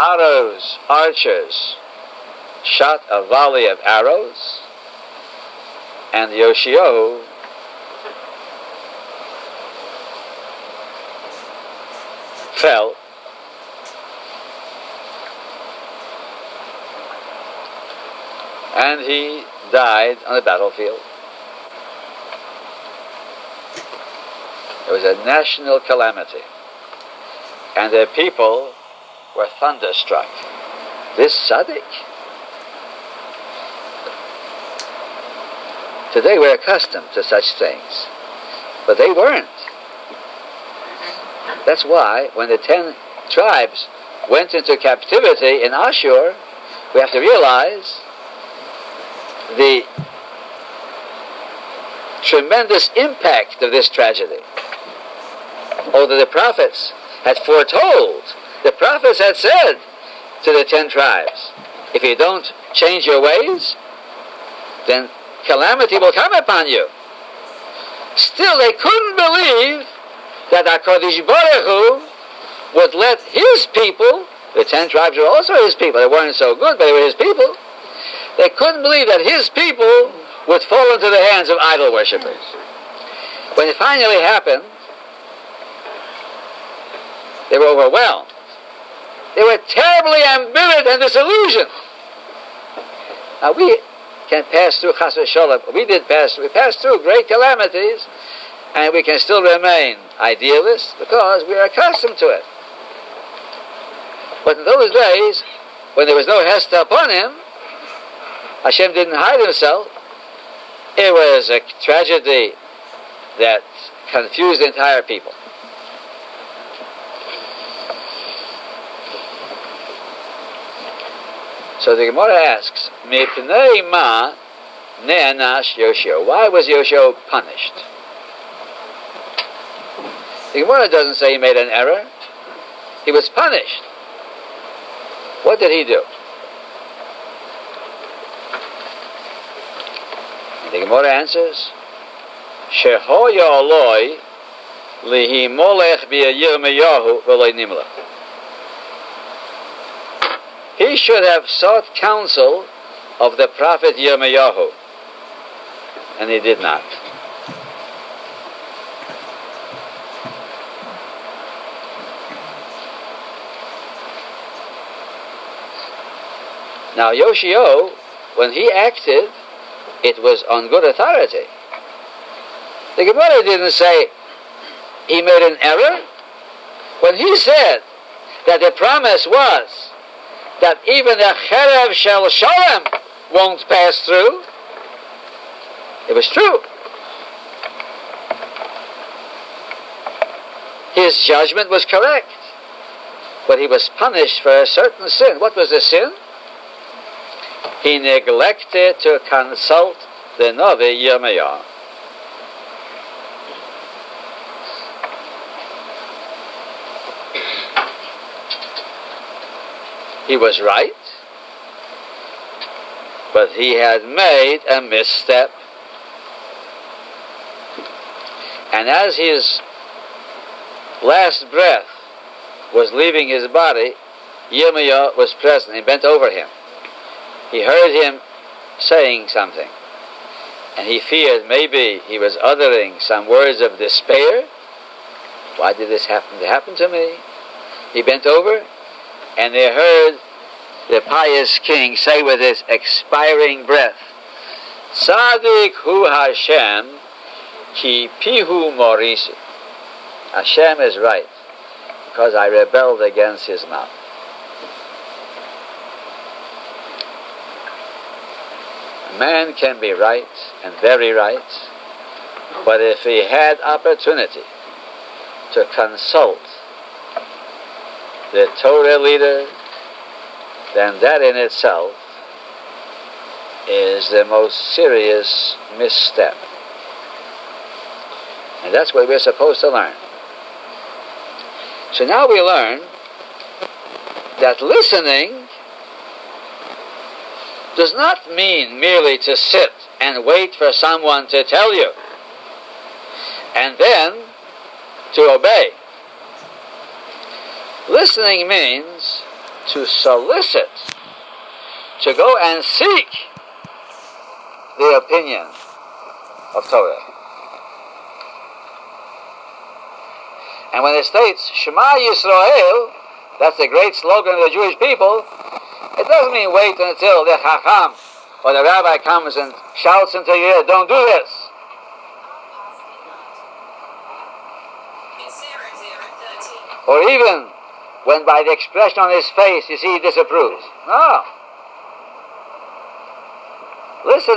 Paro's archers shot a volley of arrows, and Yoshiyahu fell, and he died on the battlefield. It was a national calamity, and the people were thunderstruck. This tzaddik? Today we're accustomed to such things, but they weren't. That's why when the 10 tribes went into captivity in Ashur, we have to realize the tremendous impact of this tragedy. Although the prophets had foretold, the prophets had said to the 10 tribes, if you don't change your ways, then calamity will come upon you. Still, they couldn't believe that HaKadosh Baruch Hu would let his people, the 10 tribes were also his people, they weren't so good, but they were his people. They couldn't believe that his people would fall into the hands of idol worshippers. When it finally happened, they were overwhelmed. They were terribly embittered and disillusioned. Now we can pass through Chas v'Sholem. We passed through great calamities, and we can still remain idealists because we are accustomed to it. But in those days, when there was no Hester upon him, Hashem didn't hide himself. It was a tragedy that confused the entire people. So the Gemara asks, Mipnei ma ne'anash Yoshiyahu? Why was Yoshiyahu punished? The Gemara doesn't say he made an error. He was punished. What did he do? And the Gemara answers, Shehoya aloi lihi molech b'Yirmiyahu v'loi nimlach. He should have sought counsel of the prophet Yirmiyahu, and he did not. Now Yoshiyahu, when he acted, it was on good authority. The Gemara didn't say he made an error. When he said that the promise was that even the Cherev Shel Shalem won't pass through, it was true. His judgment was correct, but he was punished for a certain sin. What was the sin? He neglected to consult the Navi Yirmiyahu. He was right, but he had made a misstep. And as his last breath was leaving his body, Yirmiyahu was present. He bent over him. He heard him saying something, and he feared maybe he was uttering some words of despair. Why did this happen to me? He bent over, and they heard the pious king say with his expiring breath, Tzadik hu Hashem, ki pihu morisi. Hashem is right, because I rebelled against his mouth. Man can be right, and very right, but if he had opportunity to consult the Torah leader, then that in itself is the most serious misstep. And that's what we're supposed to learn. So now we learn that listening does not mean merely to sit and wait for someone to tell you and then to obey. Listening means to solicit, to go and seek the opinion of Torah. And when it states, Shema Yisrael, that's the great slogan of the Jewish people, it doesn't mean wait until the Chacham or the rabbi comes and shouts into your ear, don't do this. Or even when by the expression on his face you see he disapproves. No. Listen.